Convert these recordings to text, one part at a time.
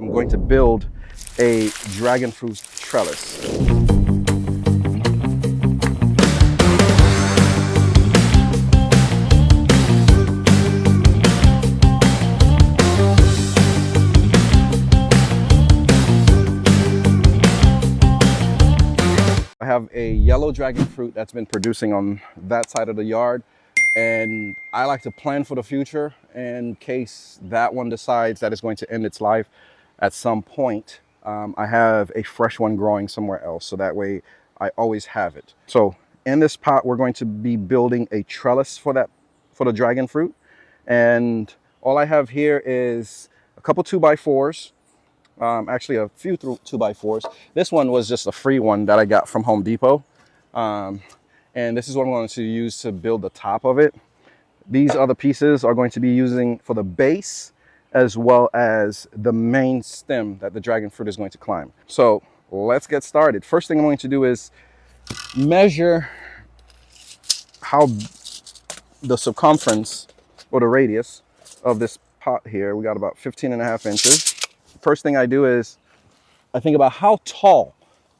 I'm going to build a dragon fruit trellis. I have a yellow dragon fruit that's been producing on that side of the yard, and I like to plan for the future in case that one decides that it's going to end its life at some point. I have a fresh one growing somewhere else, so that way I always have it. So in this pot, we're going to be building a trellis for the dragon fruit, and all I have here is a couple 2x4s. Actually a few 2x4s. This one was just a free one that I got from Home Depot. And this is what I'm going to use to build the top of it. These other pieces are going to be using for the base as well as the main stem that the dragon fruit is going to climb. So let's get started. First thing I'm going to do is measure how the circumference or the radius of this pot here. We got about 15.5 inches. First thing I do is I think about how tall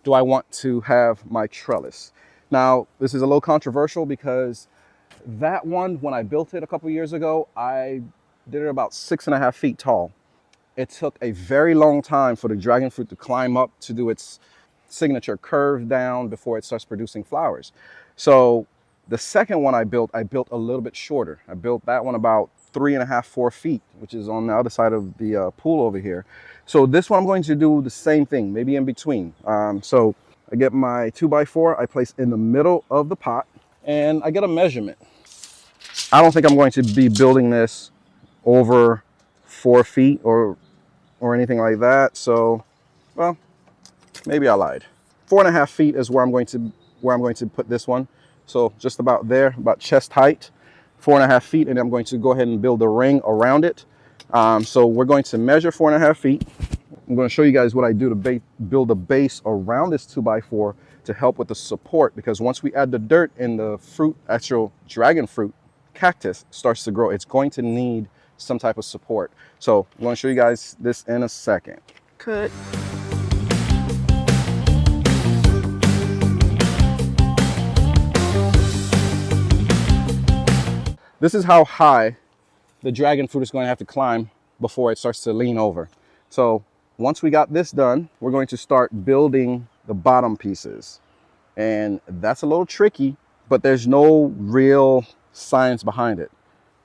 do I want to have my trellis. Now, this is a little controversial because that one, when I built it a couple years ago, I did it about 6.5 feet tall. It took a very long time for the dragon fruit to climb up to do its signature curve down before it starts producing flowers. So the second one I built a little bit shorter. I built that one about 3.5, 4 feet, which is on the other side of the pool over here. So this one I'm going to do the same thing, maybe in between. So I get my 2x4, I place in the middle of the pot, and I get a measurement. I don't think I'm going to be building this over 4 feet or anything like that. So, well, maybe I lied. 4.5 feet is where I'm going to put this one. So just about there, about chest height. 4.5 feet, and I'm going to go ahead and build a ring around it. So we're going to measure 4.5 feet. I'm going to show you guys what I do to build a base around this 2x4 to help with the support, because once we add the dirt and the fruit, actual dragon fruit cactus starts to grow, it's going to need some type of support. So I'm going to show you guys this in a second. Cut. This is how high the dragon fruit is going to have to climb before it starts to lean over. So once we got this done, we're going to start building the bottom pieces. And that's a little tricky, but there's no real science behind it.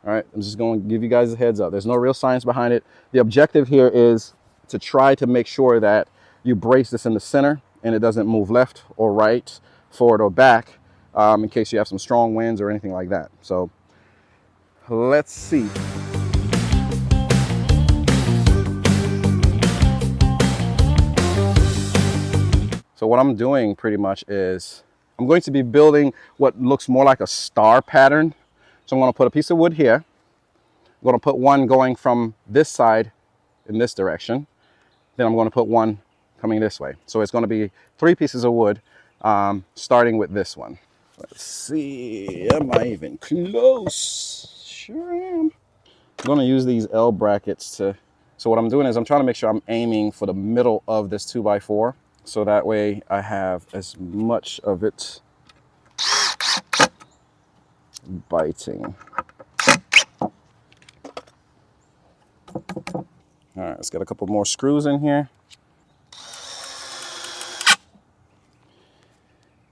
All right, I'm just going to give you guys a heads up. There's no real science behind it. The objective here is to try to make sure that you brace this in the center and it doesn't move left or right, forward or back, in case you have some strong winds or anything like that. So let's see. So what I'm doing pretty much is I'm going to be building what looks more like a star pattern. So I'm going to put a piece of wood here. I'm going to put one going from this side in this direction. Then I'm going to put one coming this way. So it's going to be 3 pieces of wood, starting with this one. Let's see, am I even close? Sure am. I'm going to use these L brackets so what I'm doing is I'm trying to make sure I'm aiming for the middle of this 2x4. So that way I have as much of it biting. All right, let's get a couple more screws in here.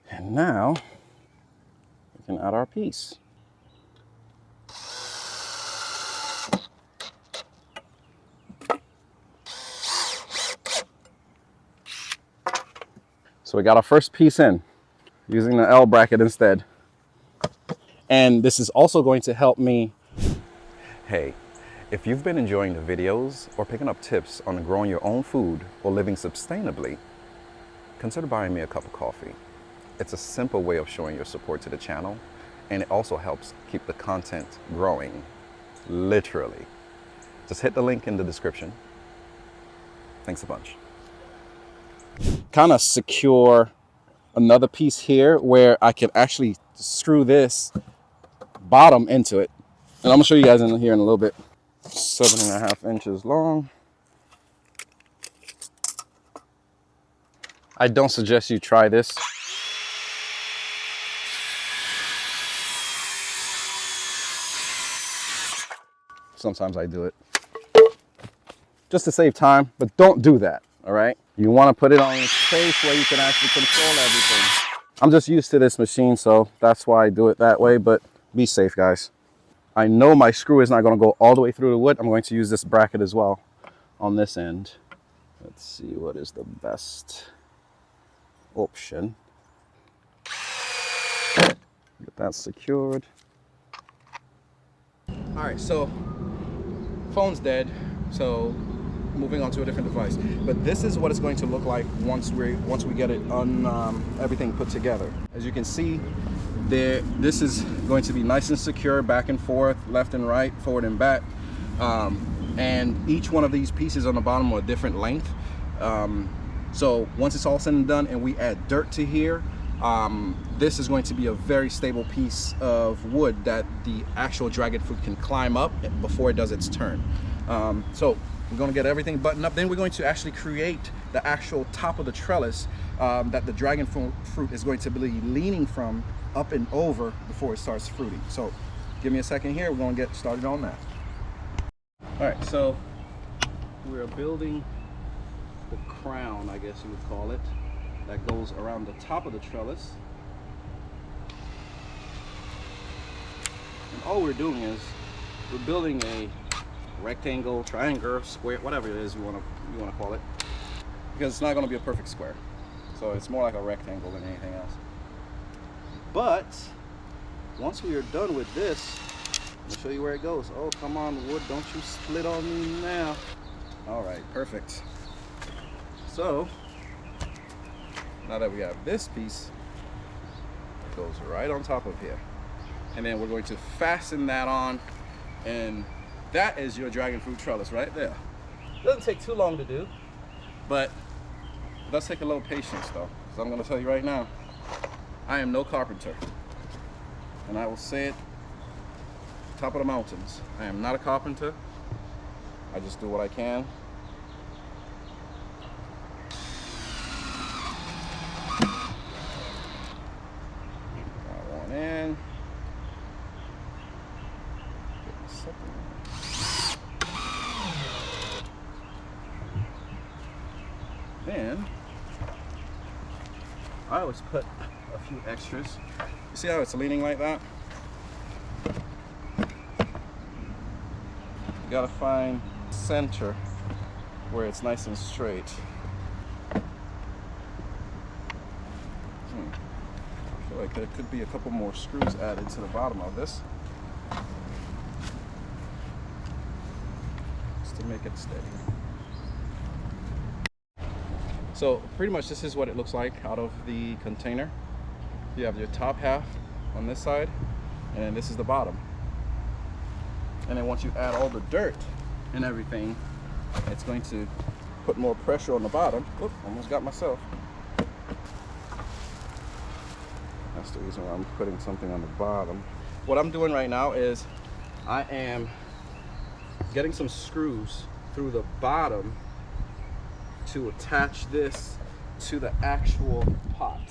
And now we can add our piece. So we got our first piece in using the L bracket instead. And this is also going to help me. Hey, if you've been enjoying the videos or picking up tips on growing your own food or living sustainably, consider buying me a cup of coffee. It's a simple way of showing your support to the channel, and it also helps keep the content growing, literally. Just hit the link in the description. Thanks a bunch. Kind of secure another piece here where I can actually screw this bottom into it. And I'm gonna show you guys in here in a little bit. 7.5 inches long. I don't suggest you try this. Sometimes I do it just to save time, but don't do that, all right? You want to put it on a space where you can actually control everything. I'm just used to this machine, so that's why I do it that way, but be safe, guys. I know my screw is not going to go all the way through the wood. I'm going to use this bracket as well on this end. Let's see what is the best option. Get that secured. All right, so phone's dead, so moving on to a different device. But this is what it's going to look like once we get it everything put together. As you can see, this is going to be nice and secure, back and forth, left and right, forward and back. And each one of these pieces on the bottom are a different length. So once it's all said and done and we add dirt to here, this is going to be a very stable piece of wood that the actual dragon fruit can climb up before it does its turn. So we're going to get everything buttoned up. Then we're going to actually create the actual top of the trellis that the dragon fruit is going to be leaning from up and over before it starts fruiting. So give me a second here. We're going to get started on that. All right, so we're building the crown, I guess you would call it, that goes around the top of the trellis. And all we're doing is we're building a rectangle, triangle, square, whatever it is you want to call it, because it's not going to be a perfect square. So it's more like a rectangle than anything else. But once we are done with this, I'll show you where it goes. Oh, come on, wood, don't you split on me now. All right, perfect. So now that we have this piece, it goes right on top of here. And then we're going to fasten that on, and that is your dragon fruit trellis right there. Doesn't take too long to do, but it does take a little patience though. So I'm going to tell you right now, I am no carpenter. And I will say it top of the mountains. I am not a carpenter. I just do what I can. Got one in. Then I always put a few extras. You see how it's leaning like that? You gotta find center where it's nice and straight. I feel like there could be a couple more screws added to the bottom of this just to make it steady. So pretty much this is what it looks like out of the container. You have your top half on this side, and then this is the bottom. And then once you add all the dirt and everything, it's going to put more pressure on the bottom. Oop, almost got myself. That's the reason why I'm putting something on the bottom. What I'm doing right now is I am getting some screws through the bottom to attach this to the actual pot,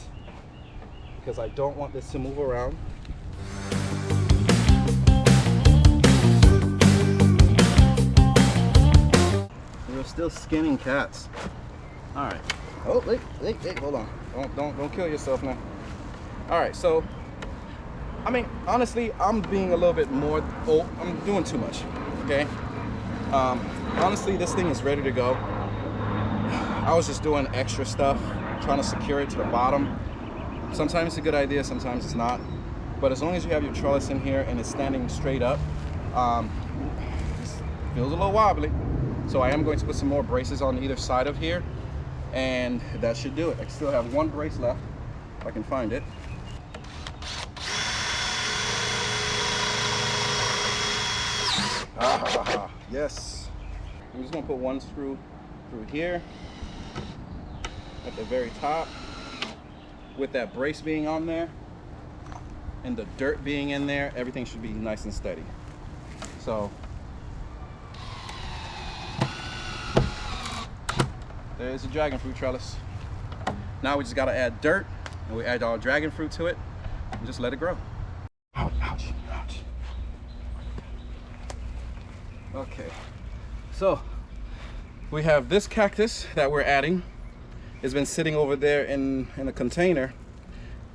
because I don't want this to move around. We're still skinning cats. All right. Oh, wait, hold on. Don't kill yourself now. All right, so I mean, honestly, I'm being a little bit more. Oh, I'm doing too much. Okay. Honestly, this thing is ready to go. I was just doing extra stuff, trying to secure it to the bottom. Sometimes it's a good idea, sometimes it's not. But as long as you have your trellis in here and it's standing straight up, it feels a little wobbly. So I am going to put some more braces on either side of here, and that should do it. I still have one brace left, if I can find it. Yes. I'm just gonna put one screw through here at the very top. With that brace being on there and the dirt being in there, everything should be nice and steady. So there's a dragon fruit trellis. Now we just gotta add dirt, and we add our dragon fruit to it, and just let it grow. Ouch, ouch, ouch. Okay, so we have this cactus that we're adding. It's been sitting over there in a container,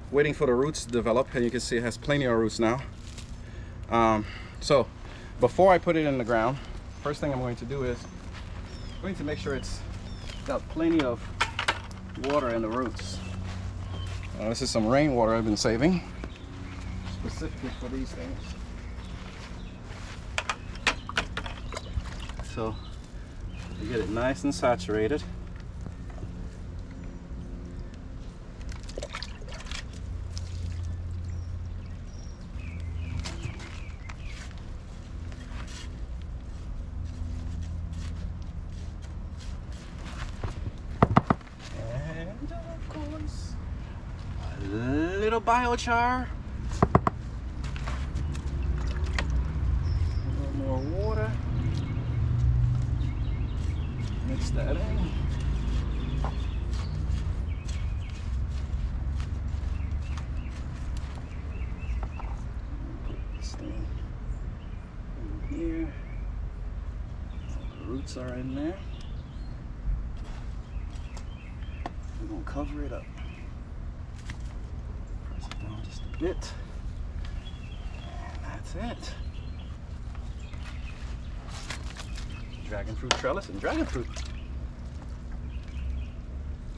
waiting for the roots to develop, and you can see it has plenty of roots now. So before I put it in the ground, first thing I'm going to do is I'm going to make sure it's got plenty of water in the roots. This is some rainwater I've been saving specifically for these things. So you get it nice and saturated. And of course, a little biochar. A little more water. Mix that in. Put this thing in here. All the roots are in there. We're gonna cover it up. Press it down just a bit. And that's it. Dragon fruit trellis and dragon fruit.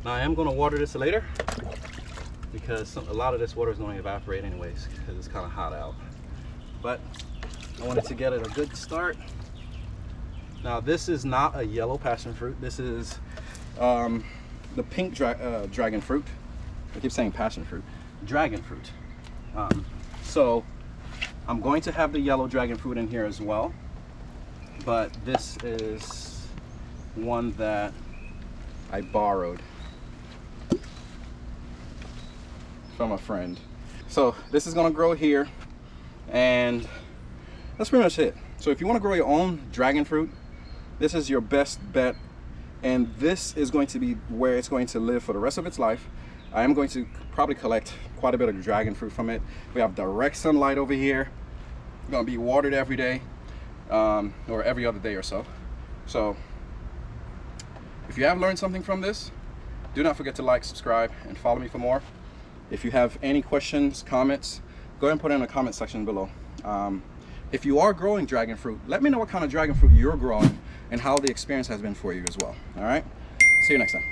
Now I am going to water this later because a lot of this water is going to evaporate anyways because it's kind of hot out. But I wanted to get it a good start. Now this is not a yellow passion fruit. This is the pink dragon fruit. I keep saying passion fruit. Dragon fruit. So I'm going to have the yellow dragon fruit in here as well. But this is one that I borrowed from a friend. So this is gonna grow here, and that's pretty much it. So if you wanna grow your own dragon fruit, this is your best bet, and this is going to be where it's going to live for the rest of its life. I am going to probably collect quite a bit of dragon fruit from it. We have direct sunlight over here. It's gonna be watered every day. Or every other day or so. So if you have learned something from this, do not forget to like, subscribe, and follow me for more. If you have any questions, comments, go ahead and put it in the comment section below. If you are growing dragon fruit, let me know what kind of dragon fruit you're growing and how the experience has been for you as well. All right, see you next time.